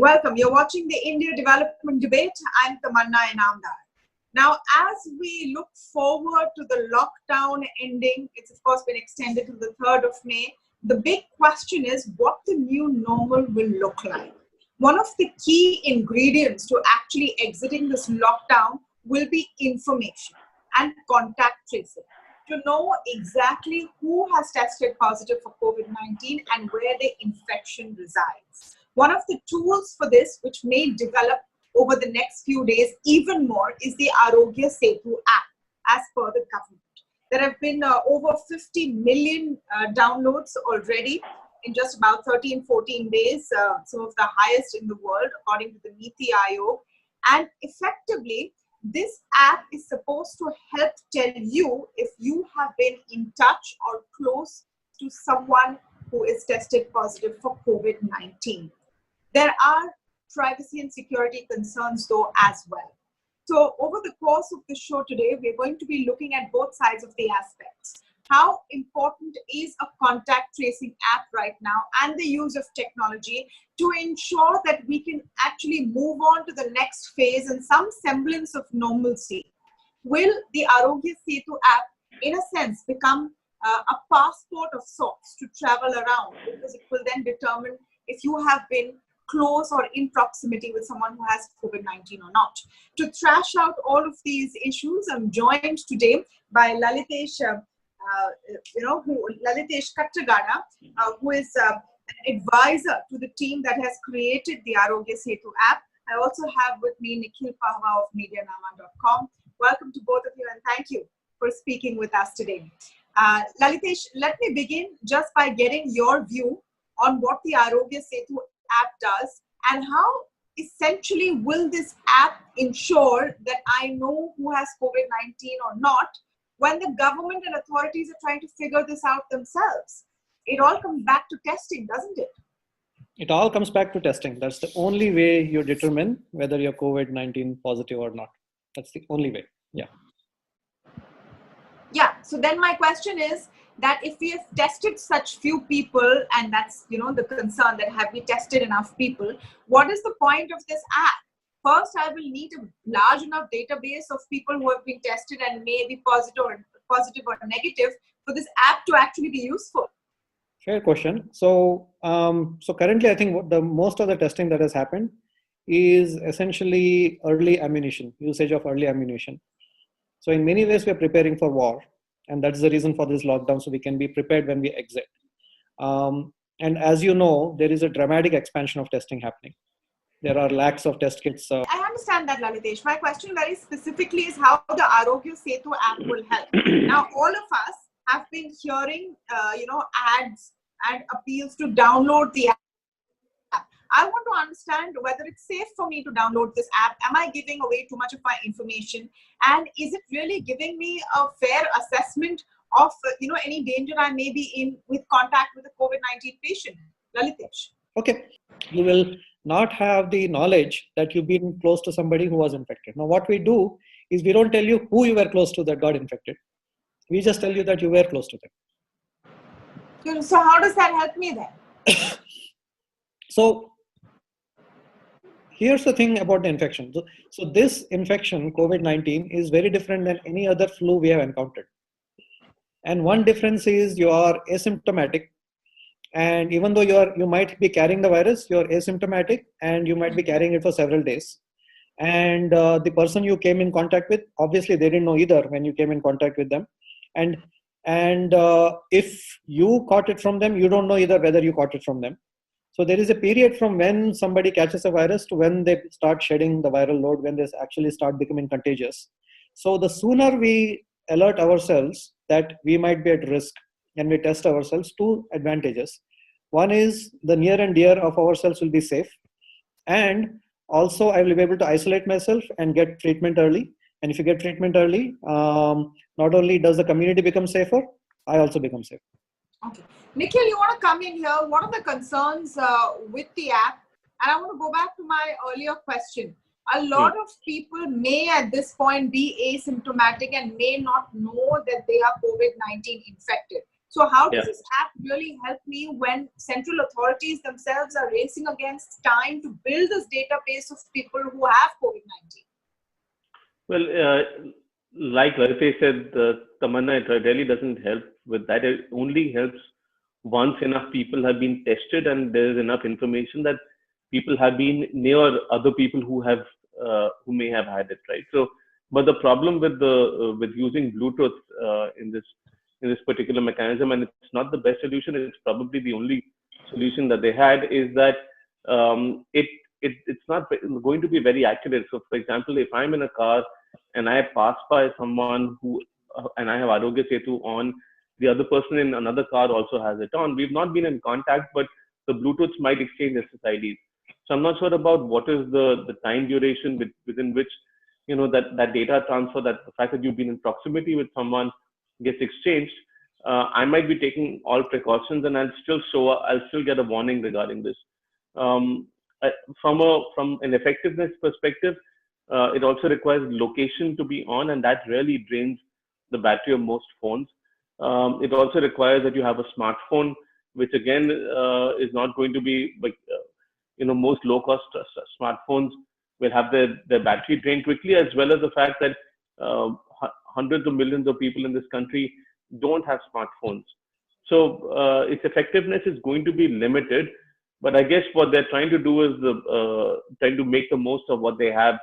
Welcome. You're watching the India Development Debate. I'm Tamanna Inamdar. Now, as we look forward to the lockdown ending, it's of course been extended to the 3rd of May. The big question is what the new normal will look like. One of the key ingredients to actually exiting this lockdown will be information and contact tracing, to know exactly who has tested positive for COVID-19 and where the infection resides. One of the tools for this, which may develop over the next few days even more, is the Aarogya Setu app, as per the government. There have been over 50 million downloads already in just about 13-14 days, some of the highest in the world, according to the Niti Aayog. And effectively, this app is supposed to help tell you if you have been in touch or close to someone who is tested positive for COVID-19. There are privacy and security concerns though as well. So over the course of the show today, we're going to be looking at both sides of the aspects. How important is a contact tracing app right now and the use of technology to ensure that we can actually move on to the next phase and some semblance of normalcy? Will the Aarogya Setu app, in a sense, become a passport of sorts to travel around, because it will then determine if you have been close or in proximity with someone who has COVID-19 or not? To thrash out all of these issues, I'm joined today by Lalitesh Katragadda, who is an advisor to the team that has created the Aarogya Setu app. I also have with me Nikhil Pahwa of MediaNama.com. Welcome to both of you and thank you for speaking with us today. Lalitesh, let me begin just by getting your view on what the Aarogya Setu app does and how essentially will this app ensure that I know who has COVID-19 or not when the government and authorities are trying to figure this out themselves. It all comes back to testing, doesn't it? It all comes back to testing. That's the only way you determine whether you're COVID-19 positive or not. That's the only way. Yeah. Yeah. So then my question is that if we have tested such few people, and that's, the concern, that have we tested enough people, what is the point of this app? First, I will need a large enough database of people who have been tested and may be positive or negative for this app to actually be useful. Fair question. So, currently, I think most of the testing that has happened is essentially early ammunition, usage of early ammunition. So in many ways, we are preparing for war. And that's the reason for this lockdown, so we can be prepared when we exit. And as you know, there is a dramatic expansion of testing happening. There are lakhs of test kits. I understand that, Lalitesh. My question very specifically is how the Aarogya Setu app will help. Now, all of us have been hearing, ads and appeals to download the app. I want to understand whether it's safe for me to download this app. Am I giving away too much of my information? And is it really giving me a fair assessment of, any danger I may be in with contact with a COVID-19 patient? Lalitesh. Okay. You will not have the knowledge that you've been close to somebody who was infected. Now, what we do is we don't tell you who you were close to that got infected. We just tell you that you were close to them. So how does that help me then? So here's the thing about the infection. So this infection, COVID-19, is very different than any other flu we have encountered. And one difference is you are asymptomatic. And even though you might be carrying the virus, you're asymptomatic and you might be carrying it for several days. And the person you came in contact with, obviously they didn't know either when you came in contact with them. And if you caught it from them, you don't know either whether you caught it from them. So there is a period from when somebody catches a virus to when they start shedding the viral load, when they actually start becoming contagious. So the sooner we alert ourselves that we might be at risk and we test ourselves, two advantages. One is the near and dear of ourselves will be safe. And also I will be able to isolate myself and get treatment early. And if you get treatment early, not only does the community become safer, I also become safe. Okay. Nikhil, you want to come in here? What are the concerns with the app? And I want to go back to my earlier question. A lot of people may at this point be asymptomatic and may not know that they are COVID-19 infected. So how Yeah. does this app really help me when central authorities themselves are racing against time to build this database of people who have COVID-19? Well, like Lalitesh said, Tamanna, it really doesn't help with that. It only helps once enough people have been tested and there is enough information that people have been near other people who may have had it, right? So, but the problem with the with using Bluetooth in this particular mechanism, and it's not the best solution. It's probably the only solution that they had, is that it it's not going to be very accurate. So, for example, if I'm in a car and I pass by someone who and I have Aarogya Setu on, the other person in another car also has it on. We've not been in contact, but the Bluetooth might exchange SSIDs. So I'm not sure about what is the time duration within which that data transfer, that the fact that you've been in proximity with someone gets exchanged. I might be taking all precautions, and I'll still get a warning regarding this. Um, from an effectiveness perspective, it also requires location to be on, and that really drains the battery of most phones. It also requires that you have a smartphone, which again is not going to be like most low-cost smartphones will have their battery drain quickly, as well as the fact that hundreds of millions of people in this country don't have smartphones. So its effectiveness is going to be limited. But I guess what they're trying to do is trying to make the most of what they have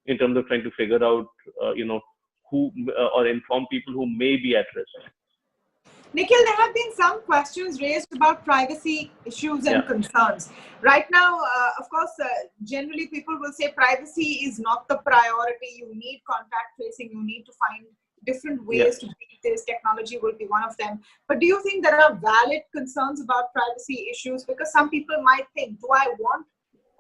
in terms of trying to figure out, who or inform people who may be at risk. Nikhil, there have been some questions raised about privacy issues and concerns. Right now, of course, generally people will say privacy is not the priority. You need contact tracing. You need to find different ways to beat this. Technology will be one of them. But do you think there are valid concerns about privacy issues? Because some people might think, do I want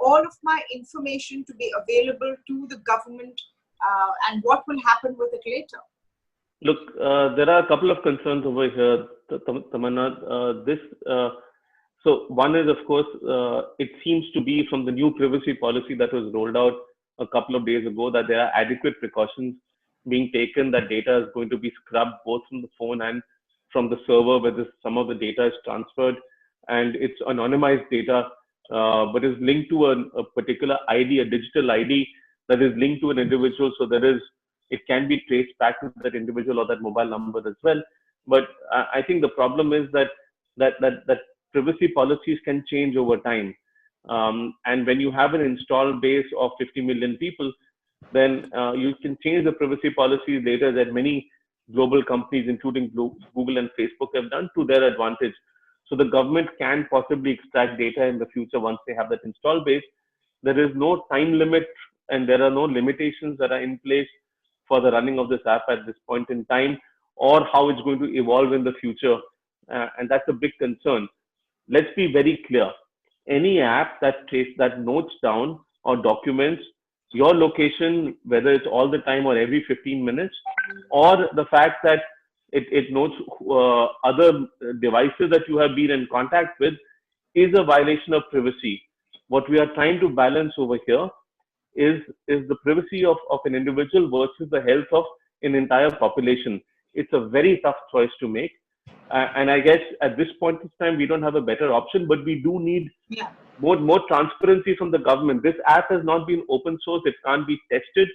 all of my information to be available to the government? And what will happen with it later? Look, there are a couple of concerns over here, Tamanna. So one is, of course, it seems to be from the new privacy policy that was rolled out a couple of days ago that there are adequate precautions being taken, that data is going to be scrubbed both from the phone and from the server where some of the data is transferred, and it's anonymized data, but is linked to a particular ID, a digital ID that is linked to an individual. So it can be traced back to that individual or that mobile number as well. But I think the problem is that privacy policies can change over time. And when you have an install base of 50 million people, then you can change the privacy policies later, that many global companies, including Google and Facebook, have done to their advantage. So the government can possibly extract data in the future once they have that install base. There is no time limit and there are no limitations that are in place for the running of this app at this point in time, or how it's going to evolve in the future. And that's a big concern. Let's be very clear. Any app that notes down or documents your location, whether it's all the time or every 15 minutes, or the fact that it notes other devices that you have been in contact with, is a violation of privacy. What we are trying to balance over here is the privacy of an individual versus the health of an entire population. It's a very tough choice to make. And I guess at this point in time, we don't have a better option, but we do need more transparency from the government. This app has not been open source. It can't be tested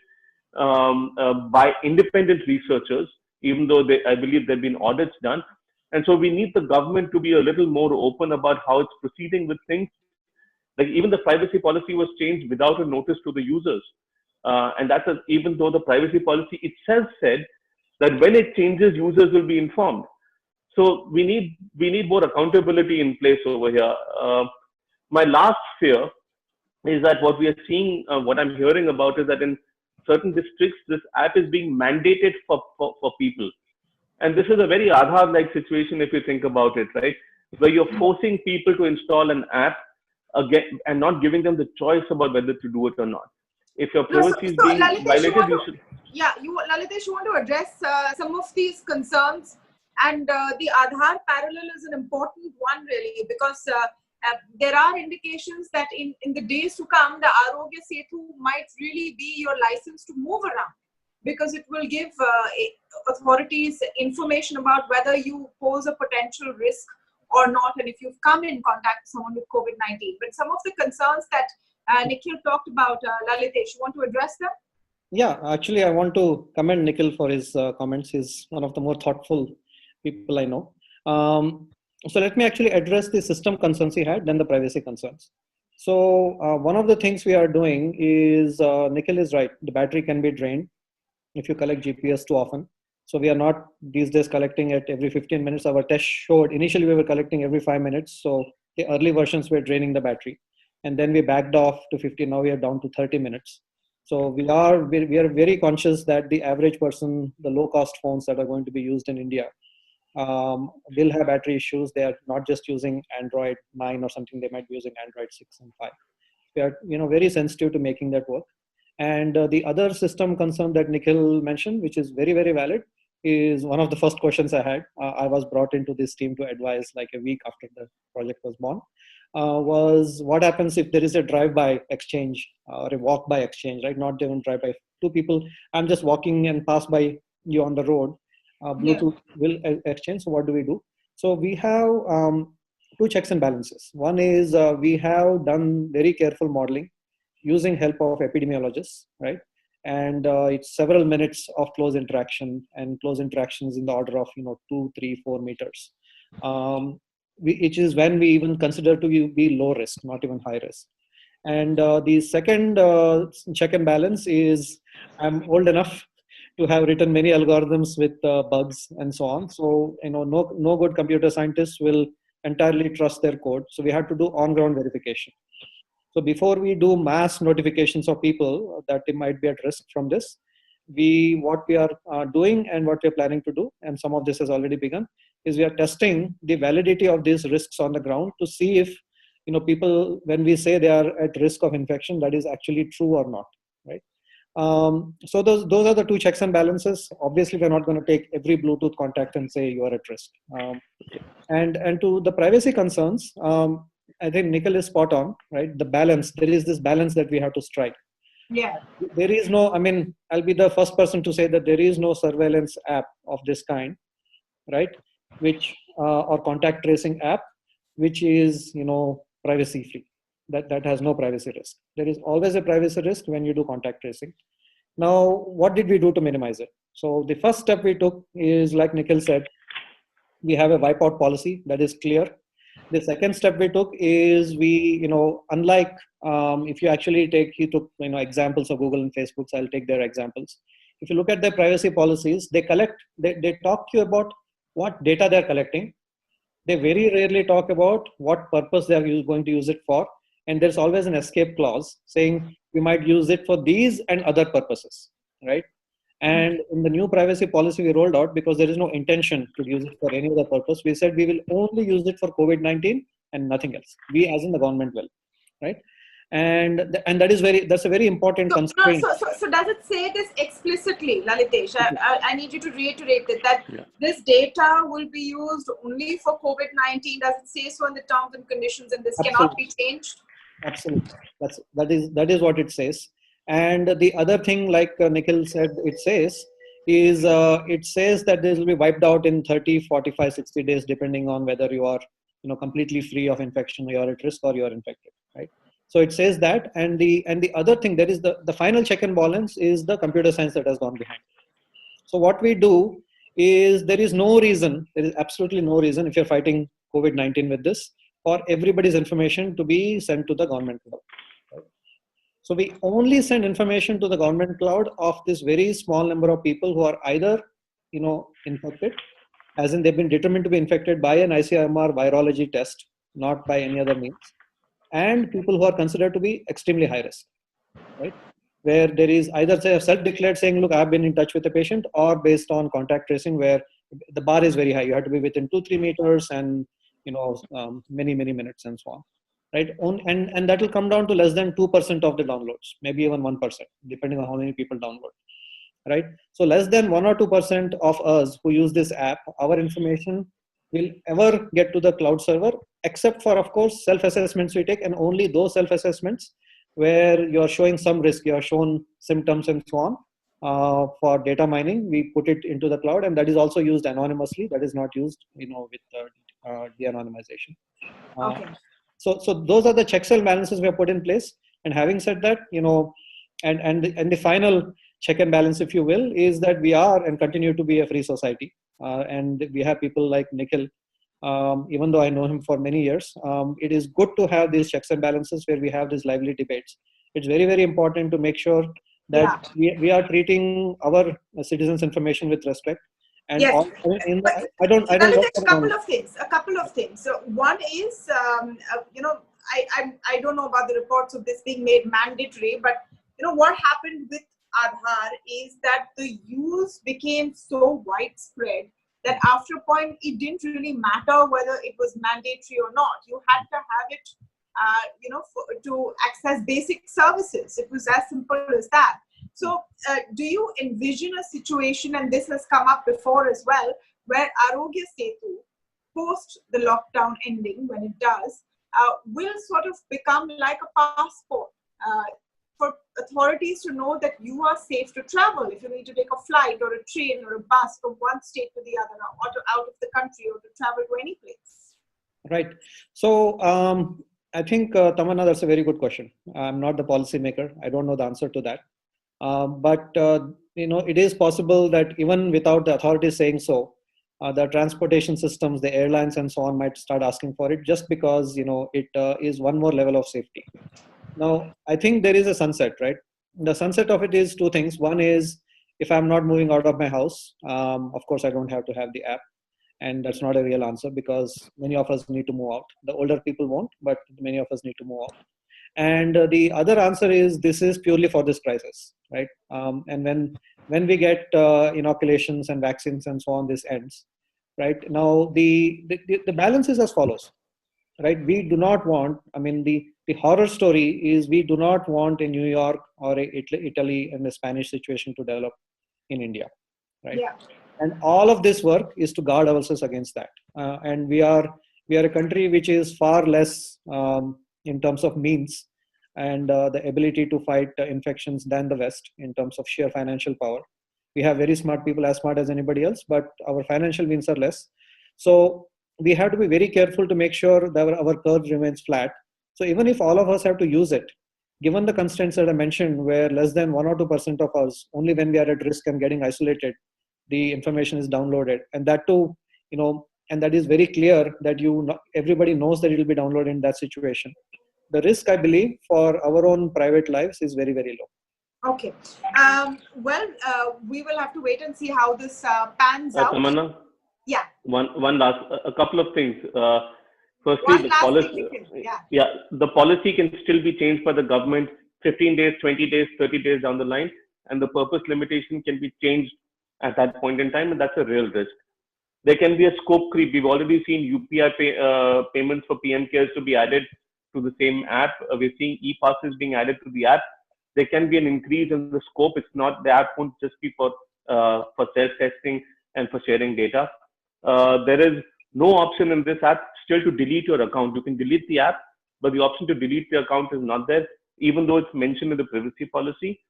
by independent researchers, even though I believe there have been audits done. And so we need the government to be a little more open about how it's proceeding with things. Like even the privacy policy was changed without a notice to the users. And even though the privacy policy itself said that when it changes, users will be informed. So we need more accountability in place over here. My last fear is that what we are seeing, what I'm hearing about, is that in certain districts, this app is being mandated for people. And this is a very Aadhaar-like situation if you think about it, right? Where you're forcing people to install an app again and not giving them the choice about whether to do it or not. If your privacy is being violated, you should. Yeah, Lalitesh, you want to address some of these concerns, and the Aadhaar parallel is an important one really, because there are indications that in the days to come, the Aarogya Setu might really be your license to move around, because it will give authorities information about whether you pose a potential risk or not, and if you've come in contact with someone with COVID-19. But some of the concerns that Nikhil talked about, Lalitesh, you want to address them? Yeah, actually, I want to commend Nikhil for his comments. He's one of the more thoughtful people I know. So let me actually address the system concerns he had, then the privacy concerns. So one of the things we are doing is, Nikhil is right, the battery can be drained if you collect GPS too often. So we are not these days collecting it every 15 minutes. Our test showed initially we were collecting every 5 minutes. So the early versions were draining the battery. And then we backed off to 50. Now we are down to 30 minutes. So we are very conscious that the average person, the low cost phones that are going to be used in India, will have battery issues. They are not just using Android 9 or something. They might be using Android 6 and 5. We are very sensitive to making that work. And the other system concern that Nikhil mentioned, which is very, very valid, is one of the first questions I had. I was brought into this team to advise like a week after the project was born, was what happens if there is a drive-by exchange or a walk-by exchange, right? Not even drive-by. Two people, I'm just walking and pass by you on the road. Bluetooth will exchange. So what do we do? So we have two checks and balances. One is we have done very careful modeling using help of epidemiologists, right? And it's several minutes of close interaction, and close interactions in the order of 2, 3, 4 meters, which is when we even consider to be low risk, not even high risk. And the second check and balance is, I'm old enough to have written many algorithms with bugs and so on. So no good computer scientists will entirely trust their code. So we have to do on-ground verification. So before we do mass notifications of people that they might be at risk from this, what we are doing and what we are planning to do, and some of this has already begun, is we are testing the validity of these risks on the ground to see if people, when we say they are at risk of infection, that is actually true or not, right? So those are the two checks and balances. Obviously, we're not going to take every Bluetooth contact and say you are at risk. And to the privacy concerns, I think Nikhil is spot on, right? The balance, there is this balance that we have to strike. Yeah. There is no, I'll be the first person to say that there is no surveillance app of this kind, right? Or contact tracing app, which is, privacy free. That has no privacy risk. There is always a privacy risk when you do contact tracing. Now, what did we do to minimize it? So the first step we took is, like Nikhil said, we have a wipeout policy that is clear. The second step we took is unlike if you actually he took examples of Google and Facebook, so I'll take their examples. If you look at their privacy policies, they talk to you about what data they're collecting. They very rarely talk about what purpose they are going to use it for. And there's always an escape clause saying we might use it for these and other purposes, right? And in the new privacy policy we rolled out, because there is no intention to use it for any other purpose, we said we will only use it for COVID-19 and nothing else. We, as in the government, will, right? And that's a very important constraint. So does it say this explicitly, Lalitesh? I need you to reiterate that this data will be used only for COVID-19. Does it say so in the terms and conditions, and this cannot be changed? Absolutely. That is what it says. And the other thing, like Nikhil said, it says that this will be wiped out in 30, 45, 60 days, depending on whether you are completely free of infection, you are at risk, or you are infected, right? So it says that. And the other thing, there is the final check and balance is the computer science that has gone behind. So what we do is, there is absolutely no reason, if you're fighting COVID-19 with this, for everybody's information to be sent to the government cloud. Right? So we only send information to the government cloud of this very small number of people who are either, infected, as in they've been determined to be infected by an ICMR virology test, not by any other means, and people who are considered to be extremely high risk, right? Where there is either self-declared saying, look, I've been in touch with the patient, or based on contact tracing, where the bar is very high. You have to be within 2-3 meters and many minutes and so on, right? And that will come down to less than 2% of the downloads, maybe even 1%, depending on how many people download, right? So less than 1 or 2% of us who use this app, our information will ever get to the cloud server, except for, of course, self-assessments we take, and only those self-assessments where you're showing some risk, you're shown symptoms and so on. for data mining. We put it into the cloud, and that is also used anonymously. That is not used, with de-anonymization. Okay. So those are the checks and balances we have put in place. And having said that, and the final check and balance, if you will, is that we are and continue to be a free society. And we have people like Nikhil, even though I know him for many years. It is good to have these checks and balances where we have these lively debates. It's very, very important to make sure that we are treating our citizens' information with respect. And yes. I don't work a couple of things. So one is, I don't know about the reports of this being made mandatory, but what happened with Aadhaar is that the use became so widespread that after a point, it didn't really matter whether it was mandatory or not. You had to have it, to access basic services. It was as simple as that. So do you envision a situation, and this has come up before as well, where Aarogya Setu, post the lockdown ending, when it does, will sort of become like a passport for authorities to know that you are safe to travel if you need to take a flight or a train or a bus from one state to the other, or to out of the country, or to travel to any place? Right. So I think, Tamanna, that's a very good question. I'm not the policymaker. I don't know the answer to that. But it is possible that even without the authorities saying so, the transportation systems, the airlines and so on might start asking for it, just because it is one more level of safety. Now, I think there is a sunset, right? The sunset of it is two things. One is, if I'm not moving out of my house, of course I don't have to have the app. And that's not a real answer, because many of us need to move out. The older people won't, but many of us need to move out. And the other answer is, this is purely for this crisis, right? And when we get inoculations and vaccines and so on, this ends, right? Now the balance is as follows, right? We do not want, the horror story is, we do not want a New York or a Italy and the Spanish situation to develop in India, right? Yeah. And all of this work is to guard ourselves against that. And we are a country which is far less in terms of means and the ability to fight infections than the West in terms of sheer financial power. We have very smart people, as smart as anybody else, but our financial means are less. So we have to be very careful to make sure that our curve remains flat. So even if all of us have to use it, given the constraints that I mentioned, where less than 1 or 2% of us, only when we are at risk and getting isolated, the information is downloaded, and that too, and that is very clear that everybody knows that it will be downloaded in that situation. The risk, I believe, for our own private lives is very, very low. Okay. We will have to wait and see how this pans out. Tamanna? Yeah. A couple of things. Firstly, the policy. The policy can still be changed by the government 15 days, 20 days, 30 days down the line, and the purpose limitation can be changed at that point in time, and that's a real risk. There can be a scope creep. We've already seen UPI payments for PM cares to be added to the same app. We're seeing e-passes being added to the app. There can be an increase in the scope. It's not, the app won't just be for self-testing and for sharing data. There is no option in this app still to delete your account. You can delete the app, but the option to delete the account is not there, even though it's mentioned in the privacy policy.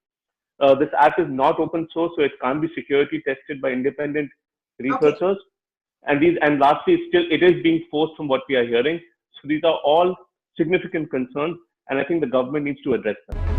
This app is not open source, so it can't be security tested by independent researchers. Okay. And lastly, it is being forced from what we are hearing. So these are all significant concerns, and I think the government needs to address them.